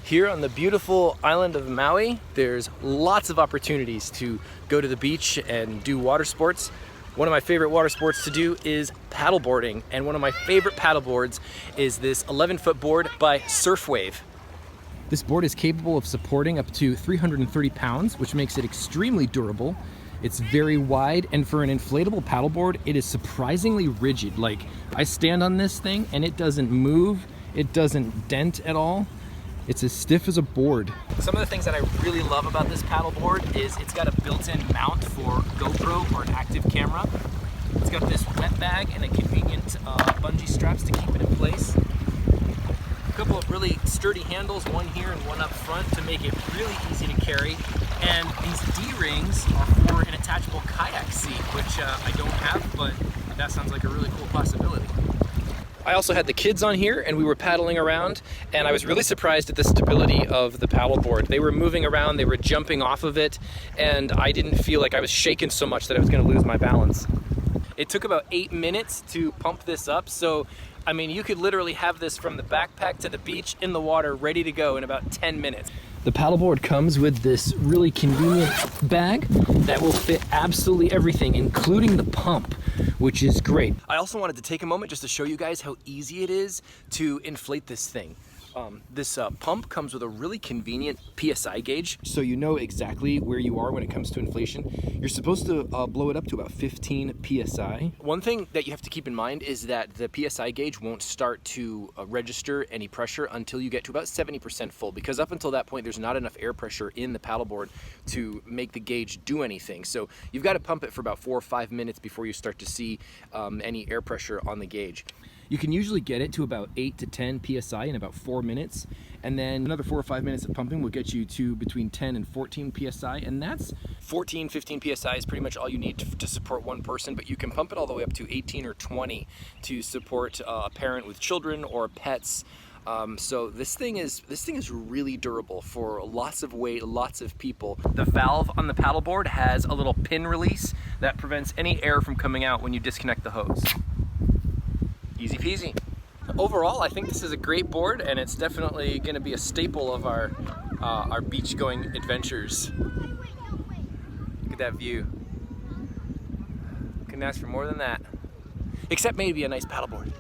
Here on the beautiful island of Maui, there's lots of opportunities to go to the beach and do water sports. One of my favorite water sports to do is paddleboarding, and one of my favorite paddleboards is this 11-foot board by SurfWave. This board is capable of supporting up to 330 pounds, which makes it extremely durable. It's very wide, and for an inflatable paddleboard, it is surprisingly rigid. Like, I stand on this thing and it doesn't move, it doesn't dent at all. It's as stiff as a board. Some of the things that I really love about this paddleboard is it's got a built-in mount for GoPro or an active camera. It's got this wet bag and a convenient bungee straps to keep it in place. A couple of really sturdy handles, one here and one up front to make it really easy to carry. And these D-rings are for an attachable kayak seat, which I don't have, but that sounds like a really cool possibility. I also had the kids on here and we were paddling around, and I was really surprised at the stability of the paddleboard. They were moving around, they were jumping off of it, and I didn't feel like I was shaking so much that I was going to lose my balance. It took about 8 minutes to pump this up, so I mean, you could literally have this from the backpack to the beach in the water ready to go in about 10 minutes. The paddleboard comes with this really convenient bag that will fit absolutely everything, including the pump, which is great. I also wanted to take a moment just to show you guys how easy it is to inflate this thing. This pump comes with a really convenient PSI gauge, so you know exactly where you are when it comes to inflation. You're supposed to blow it up to about 15 PSI. One thing that you have to keep in mind is that the PSI gauge won't start to register any pressure until you get to about 70% full, because up until that point there's not enough air pressure in the paddleboard to make the gauge do anything. So you've got to pump it for about 4 or 5 minutes before you start to see any air pressure on the gauge. You can usually get it to about 8 to 10 PSI in about 4 minutes, and then another 4 or 5 minutes of pumping will get you to between 10 and 14 PSI, and that's 14, 15 PSI is pretty much all you need to support one person, but you can pump it all the way up to 18 or 20 to support a parent with children or pets. So this thing is really durable for lots of weight, lots of people. The valve on the paddleboard has a little pin release that prevents any air from coming out when you disconnect the hose. Easy peasy. Overall, I think this is a great board, and it's definitely going to be a staple of our beach-going adventures. Look at that view. Couldn't ask for more than that. Except maybe a nice paddleboard.